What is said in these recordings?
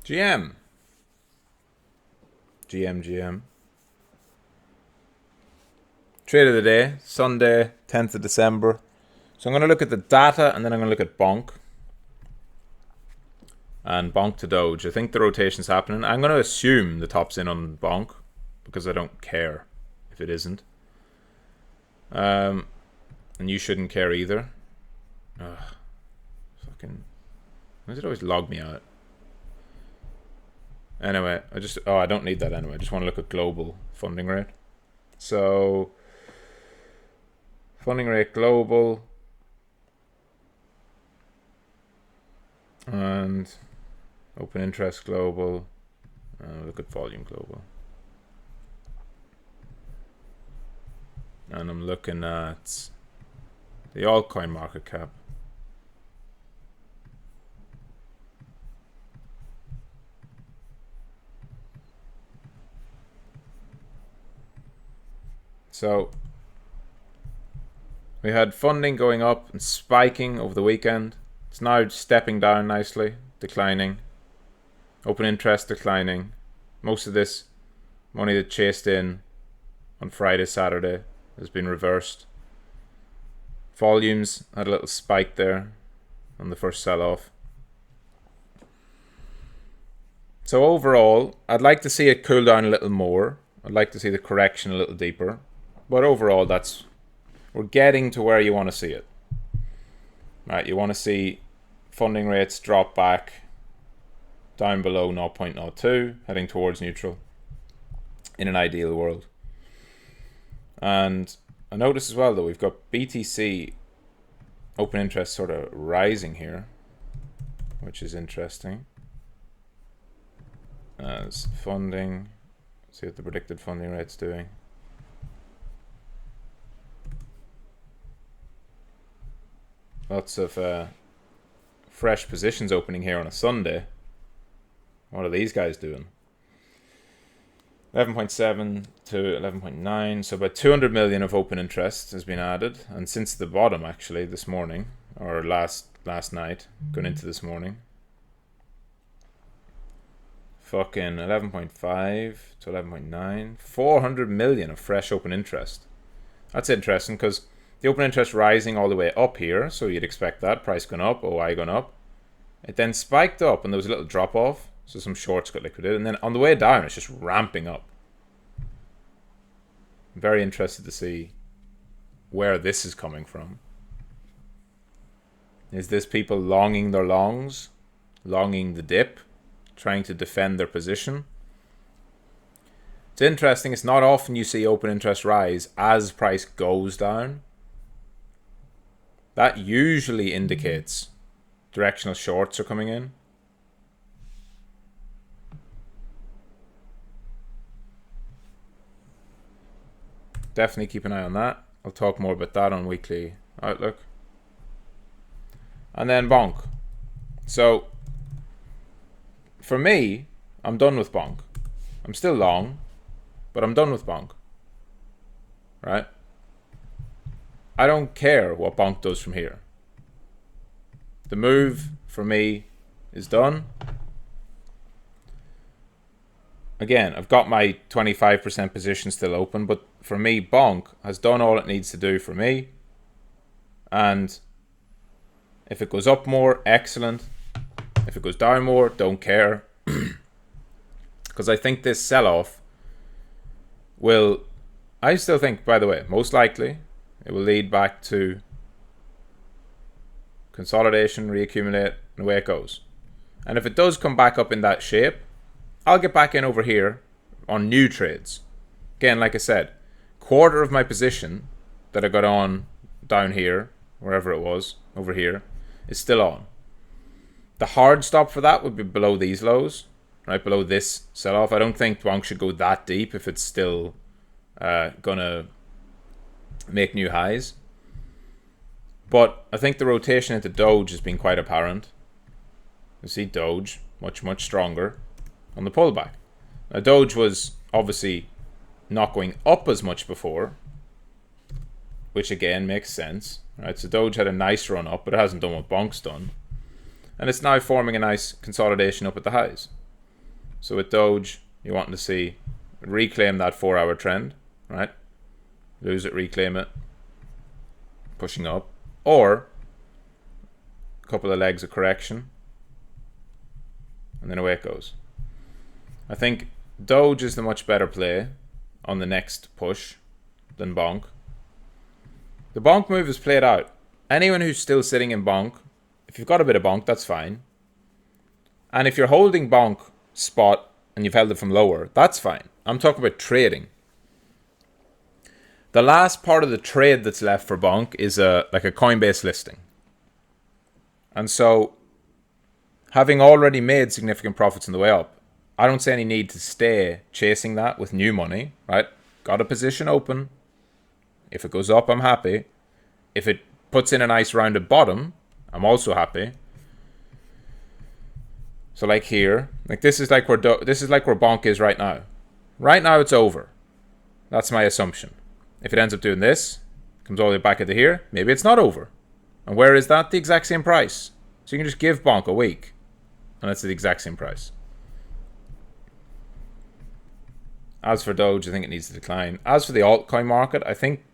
GM. GM. Trade of the day, Sunday, 10th of December. So I'm going to look at the data and then I'm going to look at bonk. And bonk to Doge. I think the rotation's happening. I'm going to assume the top's in on bonk because I don't care if it isn't. And you shouldn't care either. Ugh. Fucking. Why does it always log me out? Anyway, I don't need that anyway. I just want to look at global funding rate. So, funding rate global. And open interest global. Look at volume global. And I'm looking at the altcoin market cap. So we had funding going up and spiking over the weekend. It's now stepping down nicely, declining. Open interest declining. Most of this money that chased in on Friday, Saturday has been reversed. Volumes had a little spike there on the first sell-off. So overall, I'd like to see it cool down a little more. I'd like to see the correction a little deeper. But overall, we're getting to where you want to see it. Right, you want to see funding rates drop back down below 0.02, heading towards neutral in an ideal world. And I notice as well that we've got BTC open interest sort of rising here, which is interesting. As funding, see what the predicted funding rate's doing. Lots of fresh positions opening here on a Sunday. What are these guys doing? 11.7 to 11.9. So about 200 million of open interest has been added. And since the bottom, actually, this morning, or last night, going into this morning. Fucking 11.5 to 11.9. 400 million of fresh open interest. That's interesting because the open interest rising all the way up here, so you'd expect that. Price going up, OI going up. It then spiked up and there was a little drop off, so some shorts got liquidated. And then on the way down, it's just ramping up. I'm very interested to see where this is coming from. Is this people longing their longs? Longing the dip? Trying to defend their position? It's interesting, it's not often you see open interest rise as price goes down. That usually indicates directional shorts are coming in. Definitely keep an eye on that. I'll talk more about that on weekly outlook. And then bonk. So for me, I'm done with bonk. I'm still long, but I'm done with bonk. Right? I don't care what bonk does from here. The move for me is done. Again, I've got my 25% position still open, but for me, bonk has done all it needs to do for me. And if it goes up more, excellent. If it goes down more, don't care. Because I think this sell-off will, I still think, by the way, most likely, it will lead back to consolidation, reaccumulate, and away it goes. And if it does come back up in that shape, I'll get back in over here on new trades. Again, like I said, quarter of my position that I got on down here, wherever it was, over here, is still on. The hard stop for that would be below these lows, right below this sell-off. I don't think bonk should go that deep if it's still gonna make new highs. But I think the rotation into Doge has been quite apparent. You see Doge much stronger on the pullback. Now Doge was obviously not going up as much before, which again makes sense, right? So Doge had a nice run up, but it hasn't done what bonk's done. And it's now forming a nice consolidation up at the highs. So with Doge, you're wanting to see reclaim that 4-hour trend, right? Lose it, reclaim it, pushing up, or a couple of legs of correction, and then away it goes. I think Doge is the much better play on the next push than Bonk. The Bonk move is played out. Anyone who's still sitting in Bonk, if you've got a bit of Bonk, that's fine. And if you're holding Bonk spot and you've held it from lower, that's fine. I'm talking about trading. The last part of the trade that's left for Bonk is like a Coinbase listing. And so, having already made significant profits on the way up, I don't see any need to stay chasing that with new money, right? Got a position open. If it goes up, I'm happy. If it puts in a nice rounded bottom, I'm also happy. So like here, like this is like where Bonk is right now. Right now it's over. That's my assumption. If it ends up doing this, comes all the way back into here, maybe it's not over. And where is that? The exact same price. So you can just give Bonk a week, and it's the exact same price. As for Doge, I think it needs to decline. As for the altcoin market, I think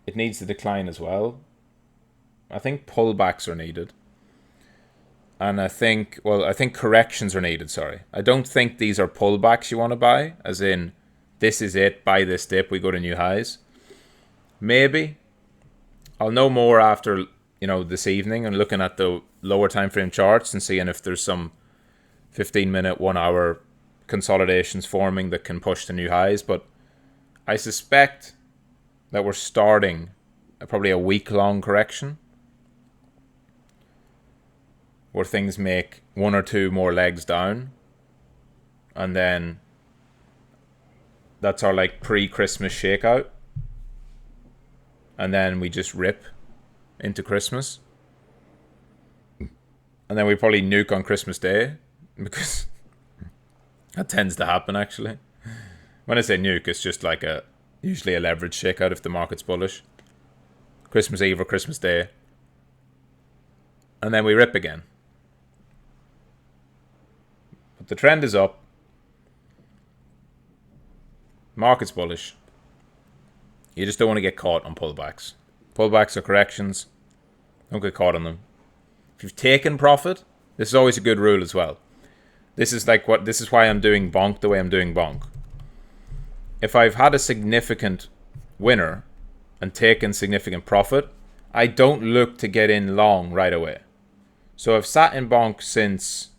it needs to decline as well. I think pullbacks are needed. And I think corrections are needed, sorry. I don't think these are pullbacks you want to buy, as in, this is it, buy this dip, we go to new highs. Maybe. I'll know more after, this evening and looking at the lower time frame charts and seeing if there's some 15-minute, 1-hour consolidations forming that can push to new highs. But I suspect that we're starting probably a week-long correction where things make 1 or 2 more legs down, and then that's our like pre-Christmas shakeout, and then we just rip into Christmas, and then we probably nuke on Christmas Day, because that tends to happen actually. When I say nuke, it's just like usually a leverage shakeout if the market's bullish. Christmas Eve or Christmas Day, and then we rip again. But the trend is up. Market's bullish. You just don't want to get caught on pullbacks. Pullbacks or corrections, don't get caught on them. If you've taken profit, this is always a good rule as well. This is why I'm doing Bonk the way I'm doing Bonk. If I've had a significant winner and taken significant profit, I don't look to get in long right away. So I've sat in Bonk since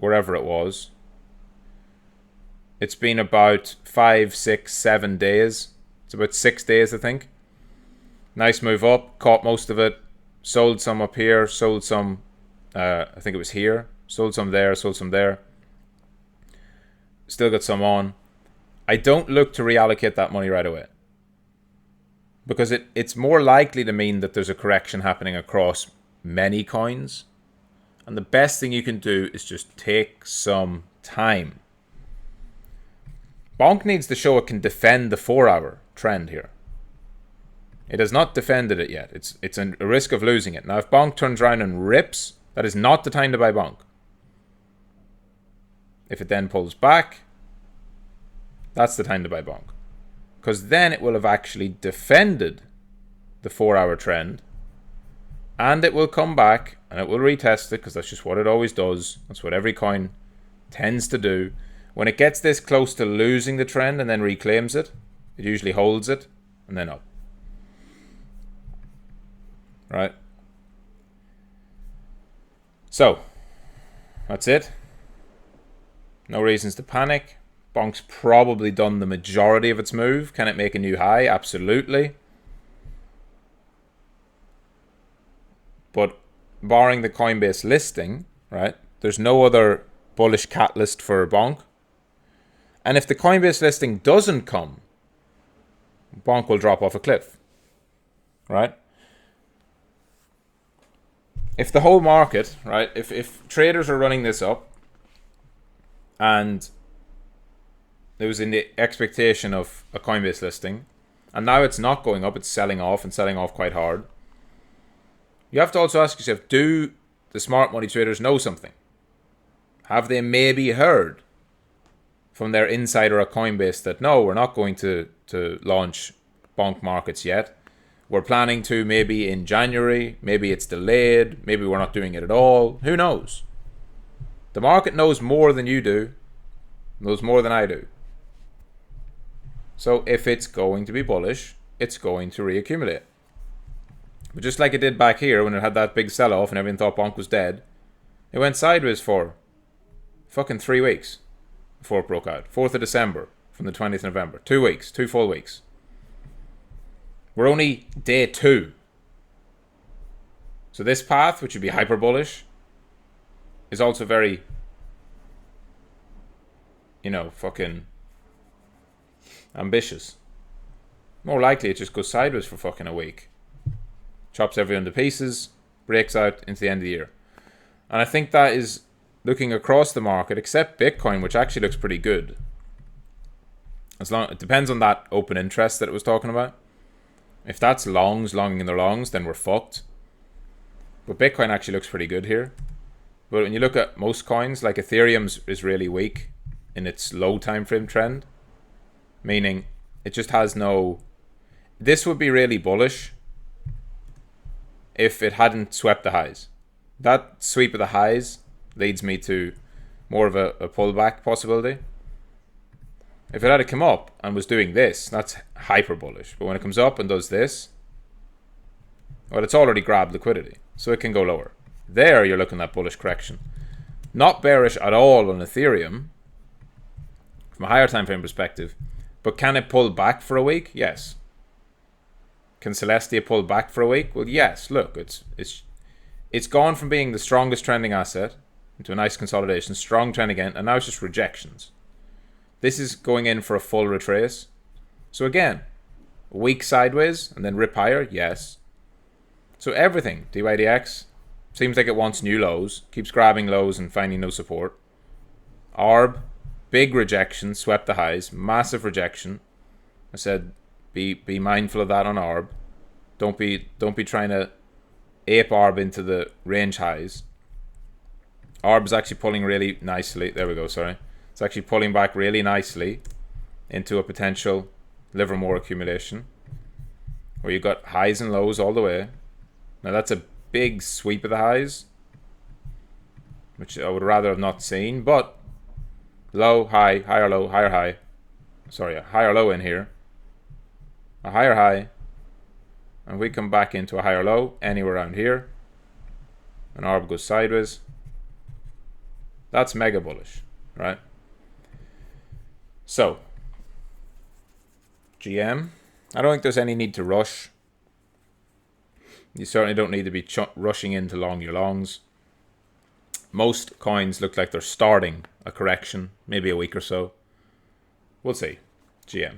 wherever it was. It's been about 5, 6, 7 days. It's about 6 days, I think. Nice move up, caught most of it, sold some up here, sold some, I think it was here, sold some there, sold some there. Still got some on. I don't look to reallocate that money right away, because it's more likely to mean that there's a correction happening across many coins. And the best thing you can do is just take some time. Bonk needs to show it can defend the 4-hour trend here. It has not defended it yet. It's a risk of losing it. Now, if Bonk turns around and rips, that is not the time to buy Bonk. If it then pulls back, that's the time to buy Bonk. Because then it will have actually defended the 4-hour trend, and it will come back and it will retest it, because that's just what it always does. That's what every coin tends to do. When it gets this close to losing the trend and then reclaims it, it usually holds it and then up. Right? So, that's it. No reasons to panic. Bonk's probably done the majority of its move. Can it make a new high? Absolutely. But barring the Coinbase listing, right, there's no other bullish catalyst for Bonk. And if the Coinbase listing doesn't come, Bonk will drop off a cliff. Right? If the whole market, right, if traders are running this up and there was in the expectation of a Coinbase listing, and now it's not going up, it's selling off and selling off quite hard, you have to also ask yourself, do the smart money traders know something? Have they maybe heard from their insider at Coinbase that no, we're not going to launch bonk markets yet. We're planning to maybe in January, maybe it's delayed, maybe we're not doing it at all. Who knows? The market knows more than you do, knows more than I do. So if it's going to be bullish, it's going to reaccumulate. But just like it did back here when it had that big sell-off and everyone thought bonk was dead, it went sideways for fucking 3 weeks before it broke out. 4th of December from the 20th of November. 2 weeks, 2 full weeks. We're only day 2. So this path, which would be hyper bullish, is also very, fucking ambitious. More likely it just goes sideways for fucking a week. Chops everyone to pieces, breaks out into the end of the year. And I think that is looking across the market, except Bitcoin, which actually looks pretty good. It depends on that open interest that it was talking about. If that's longing in the longs, then we're fucked. But Bitcoin actually looks pretty good here. But when you look at most coins, like Ethereum is really weak in its low time frame trend, meaning it just has no. This would be really bullish if it hadn't swept the highs. That sweep of the highs leads me to more of a pullback possibility. If it had come up and was doing this, that's hyper bullish. But when it comes up and does this, well, it's already grabbed liquidity, so it can go lower. There you're looking at bullish correction. Not bearish at all on Ethereum from a higher time frame perspective, but can it pull back for a week? Yes. Can Celestia pull back for a week? Well, yes. Look, it's gone from being the strongest trending asset into a nice consolidation, strong trend again, and now it's just rejections. This is going in for a full retrace. So again, a week sideways and then rip higher, yes. So everything, DYDX, seems like it wants new lows, keeps grabbing lows and finding no support. ARB, big rejection, swept the highs, massive rejection. I said, be mindful of that on ARB. Don't be trying to ape ARB into the range highs. ARB is actually pulling really nicely. There we go, sorry. It's actually pulling back really nicely into a potential Livermore accumulation where you've got highs and lows all the way. Now that's a big sweep of the highs, which I would rather have not seen, but low, high, higher, low, higher, high. Sorry, a higher low in here. A higher high. And we come back into a higher low anywhere around here. And ARB goes sideways. That's mega bullish, right? So, GM, I don't think there's any need to rush. You certainly don't need to be rushing in to long your longs. Most coins look like they're starting a correction, maybe a week or so. We'll see. GM.